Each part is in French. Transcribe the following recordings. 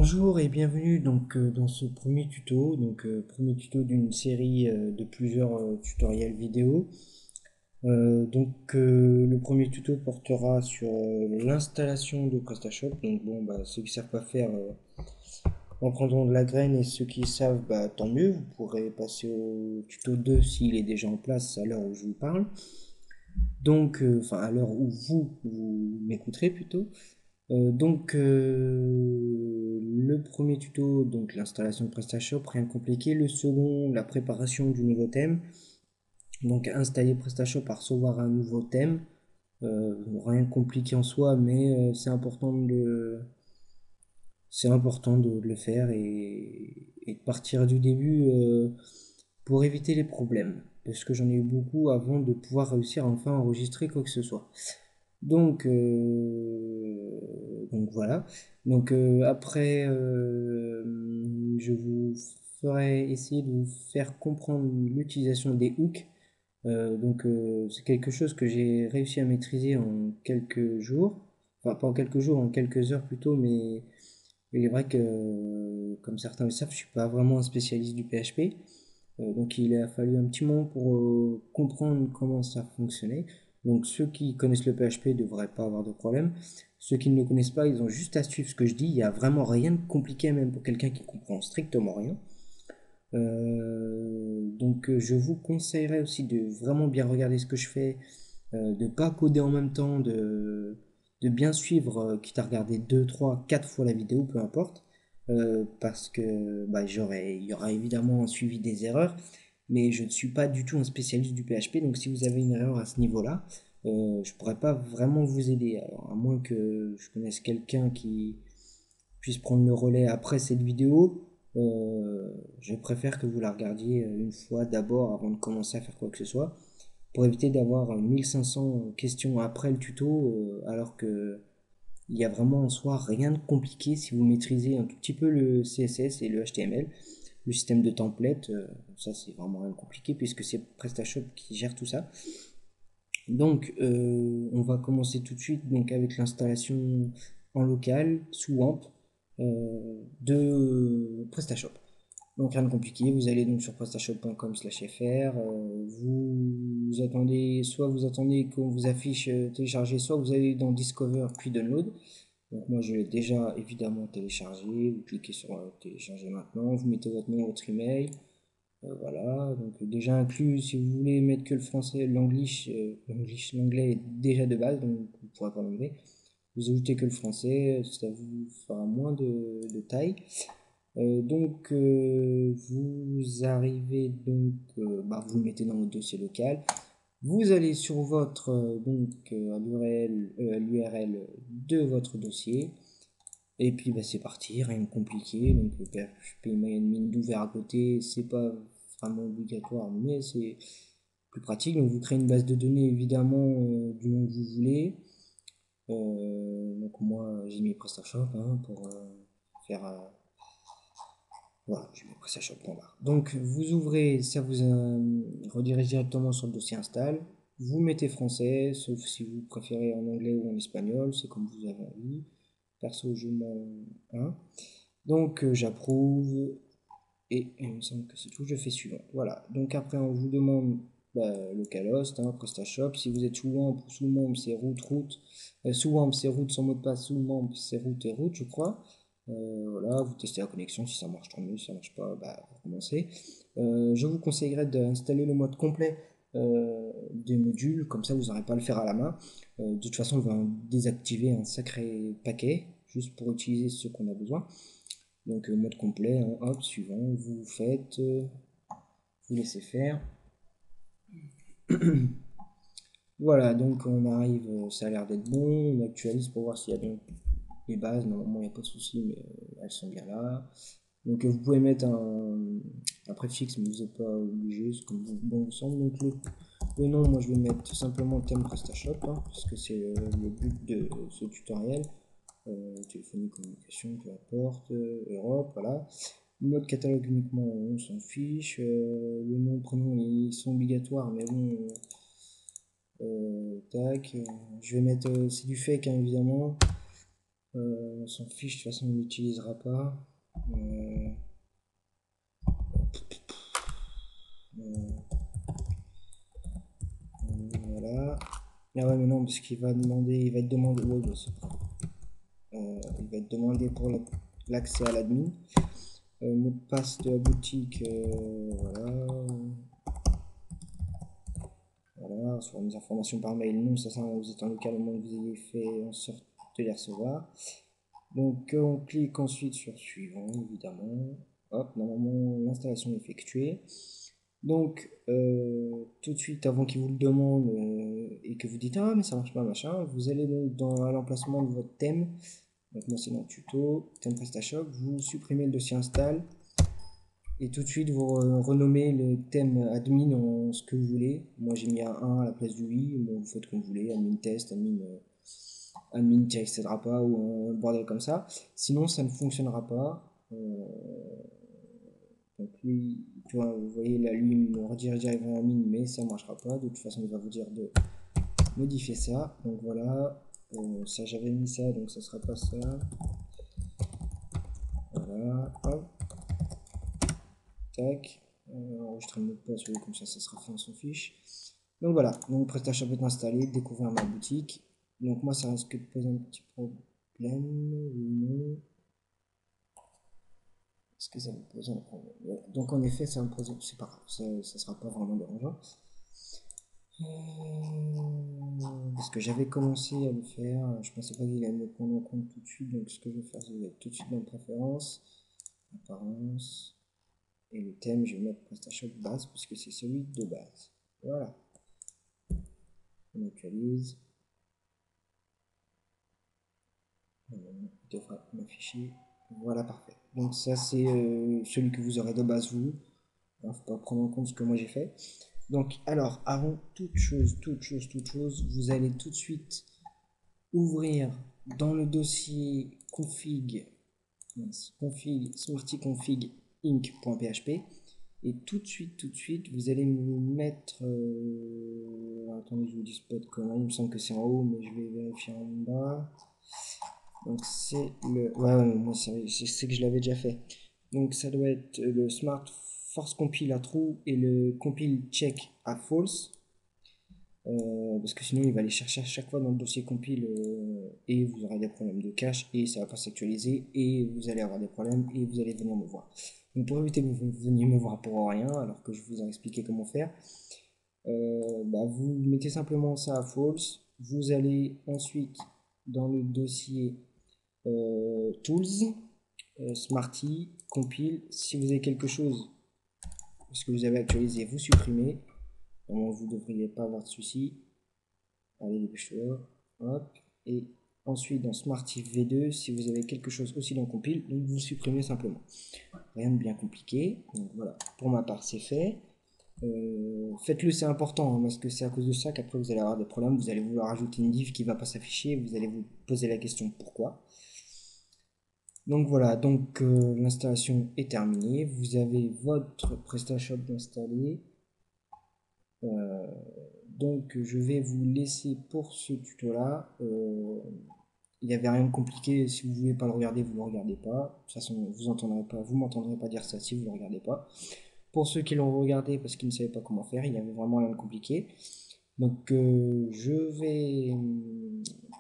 Bonjour et bienvenue dans ce premier tuto, premier tuto d'une série de plusieurs tutoriels vidéo. Le premier tuto portera sur l'installation de PrestaShop. Ceux qui savent pas faire en prendront de la graine, et ceux qui savent, tant mieux. Vous pourrez passer au tuto 2 s'il est déjà en place à l'heure où je vous parle. À l'heure où vous m'écouterez plutôt. Le premier tuto, donc l'installation de PrestaShop, rien de compliqué. Le second, la préparation du nouveau thème. Donc installer PrestaShop à recevoir un nouveau thème. Rien de compliqué en soi, mais c'est important de le faire et de partir du début pour éviter les problèmes. Parce que j'en ai eu beaucoup avant de pouvoir réussir à enfin enregistrer quoi que ce soit. Donc voilà. Après, je vous ferai essayer de vous faire comprendre l'utilisation des hooks. C'est quelque chose que j'ai réussi à maîtriser en quelques jours. Enfin, pas en quelques jours, en quelques heures plutôt, mais il est vrai que, comme certains le savent, je suis pas vraiment un spécialiste du PHP. Donc il a fallu un petit moment pour comprendre comment ça fonctionnait. Donc ceux qui connaissent le PHP ne devraient pas avoir de problème. Ceux qui ne le connaissent pas, ils ont juste à suivre ce que je dis. Il n'y a vraiment rien de compliqué, même pour quelqu'un qui comprend strictement rien. Je vous conseillerais aussi de vraiment bien regarder ce que je fais, de pas coder en même temps, de bien suivre, quitte à regarder 2 3 4 fois la vidéo, peu importe. Parce que il y aura évidemment un suivi des erreurs, mais je ne suis pas du tout un spécialiste du PHP, donc si vous avez une erreur à ce niveau-là, je pourrais pas vraiment vous aider. Alors, à moins que je connaisse quelqu'un qui puisse prendre le relais après cette vidéo, je préfère que vous la regardiez une fois d'abord avant de commencer à faire quoi que ce soit, pour éviter d'avoir 1500 questions après le tuto, alors que il y a vraiment en soi rien de compliqué si vous maîtrisez un tout petit peu le CSS et le HTML. Le système de template, ça c'est vraiment rien de compliqué puisque c'est PrestaShop qui gère tout ça. On va commencer tout de suite avec l'installation en local sous WAMP de PrestaShop. Donc rien de compliqué, vous allez donc sur prestashop.com/fr, vous attendez, soit vous attendez qu'on vous affiche télécharger, soit vous allez dans Discover puis Download. Donc moi je l'ai déjà évidemment téléchargé, vous cliquez sur télécharger maintenant, vous mettez votre nom, votre email, voilà, donc déjà inclus, si vous voulez mettre que le français, l'anglais est déjà de base, donc vous ne pourrez pas l'enlever. Vous ajoutez que le français, ça vous fera moins de taille. Vous arrivez vous le mettez dans votre dossier local. Vous allez sur votre à l'URL de votre dossier. Et puis c'est parti, rien de compliqué. Donc le PHP MyAdmin ouvert à côté, c'est pas vraiment obligatoire, mais c'est plus pratique. Donc vous créez une base de données évidemment du nom que vous voulez. Donc moi j'ai mis PrestaShop pour faire voilà, j'ai mis PrestaShop.bar. Donc vous ouvrez, ça vous redirige directement sur le dossier install. Vous mettez français, sauf si vous préférez en anglais ou en espagnol, c'est comme vous avez envie. Perso, je m'en. Hein. J'approuve et il me semble que c'est tout. Je fais suivant. Voilà. Donc après, on vous demande localhost, PrestaShop. Si vous êtes sous WAMP ou sous membre, c'est root. Sous WAMP, c'est root sans mot de passe. Sous membre, c'est root et root, je crois. Voilà, vous testez la connexion. Si ça marche, tant mieux. Si ça marche pas, vous recommencez. Je vous conseillerais d'installer le mode complet des modules. Comme ça, vous n'aurez pas à le faire à la main. De toute façon, on va désactiver un sacré paquet juste pour utiliser ce qu'on a besoin. Donc mode complet, hop, suivant, vous faites, vous laissez faire. Voilà, donc on arrive, ça a l'air d'être bon, on actualise pour voir s'il y a bien les bases, normalement il n'y a pas de souci, mais elles sont bien là. Donc vous pouvez mettre un préfixe, mais vous n'êtes pas obligé, c'est comme bon vous semble. Donc le nom, moi je vais mettre tout simplement thème PrestaShop, puisque c'est le but de ce tutoriel. Téléphonie, communication, peu importe, Europe, voilà. Mode catalogue uniquement, on s'en fiche. Le nom, prénom, ils sont obligatoires, mais bon, tac. Je vais mettre, c'est du fake, évidemment. On s'en fiche, de toute façon on l'utilisera pas. Euh, voilà. Ah ouais mais non parce qu'il va demander, il va être demandé, ouais, bah, c'est pas grave. Il va être demandé pour l'accès à l'admin. Mot de passe de la boutique, voilà. Voilà, sur des informations par mail, non, ça sert à rien, vous êtes en local au moins que vous ayez fait en sorte de les recevoir. Donc on clique ensuite sur suivant, évidemment. Hop, normalement l'installation est effectuée. Donc tout de suite avant qu'il vous le demande et que vous dites ah mais ça marche pas machin, vous allez donc dans l'emplacement de votre thème. Donc moi c'est dans le tuto, thème PrestaShop, vous supprimez le dossier install et tout de suite vous renommez le thème admin en ce que vous voulez. Moi j'ai mis un 1 à la place du oui, bon, vous faites comme vous voulez, admin test, admin pas ou un bordel comme ça. Sinon ça ne fonctionnera pas. Donc lui, tu vois, vous voyez là lui il me redirige vers admin mais ça ne marchera pas. De toute façon il va vous dire de modifier ça. Donc voilà, ça j'avais mis ça donc ça sera pas ça. Voilà, hop. Tac, enregistrer le mot de passe, oui, comme ça sera fait, on s'en fiche. Donc voilà, donc PrestaShop est installé, découvrir ma boutique. Donc moi ça risque de poser un petit problème, oui, non. Est-ce que ça me pose un problème? Ouais. Donc en effet ça me pose, c'est pas grave, ça sera pas vraiment dérangeant. Parce que j'avais commencé à le faire, je pensais pas qu'il allait me prendre en compte tout de suite, donc ce que je vais faire, c'est que je vais être tout de suite dans préférences, apparence. Et le thème, je vais mettre PrestaShop base puisque c'est celui de base. Voilà. On actualise. Il devrait m'afficher. Voilà, parfait. Donc ça, c'est celui que vous aurez de base vous. Il ne faut pas prendre en compte ce que moi j'ai fait. Donc, alors, avant toute chose, vous allez tout de suite ouvrir dans le dossier config smartyconfig inc.php. Et tout de suite, vous allez me mettre. Attendez, je vous dis pas de conneries, il me semble que c'est en haut, mais je vais vérifier en bas. Donc c'est le. Ouais, ouais, moi je sais que je l'avais déjà fait. Donc ça doit être le smart force compile à true et le compile check à false. Parce que sinon il va aller chercher à chaque fois dans le dossier compile et vous aurez des problèmes de cache et ça va pas s'actualiser et vous allez avoir des problèmes et vous allez venir me voir. Donc pour éviter que vous veniez me voir pour rien alors que je vous ai expliqué comment faire, bah, vous mettez simplement ça à false. Vous allez ensuite dans le dossier tools, smarty, compile. Si vous avez quelque chose, ce que vous avez actualisé, vous supprimez. Normalement, vous ne devriez pas avoir de soucis. Allez, dépêche-toi. Hop. Et ensuite, dans Smarty V2, si vous avez quelque chose aussi dans compile, donc vous supprimez simplement. Rien de bien compliqué. Donc voilà, pour ma part, c'est fait. Faites-le, c'est important, hein, parce que c'est à cause de ça qu'après vous allez avoir des problèmes. Vous allez vouloir ajouter une div qui ne va pas s'afficher. Vous allez vous poser la question pourquoi. Donc voilà, donc l'installation est terminée. Vous avez votre PrestaShop installé. Donc je vais vous laisser pour ce tuto là. Il n'y avait rien de compliqué. Si vous voulez pas le regarder, vous le regardez pas. De toute façon, vous m'entendrez pas dire ça si vous le regardez pas. Pour ceux qui l'ont regardé parce qu'ils ne savaient pas comment faire, il y avait vraiment rien de compliqué. Donc je vais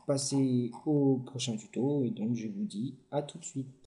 passer au prochain tuto et donc je vous dis à tout de suite.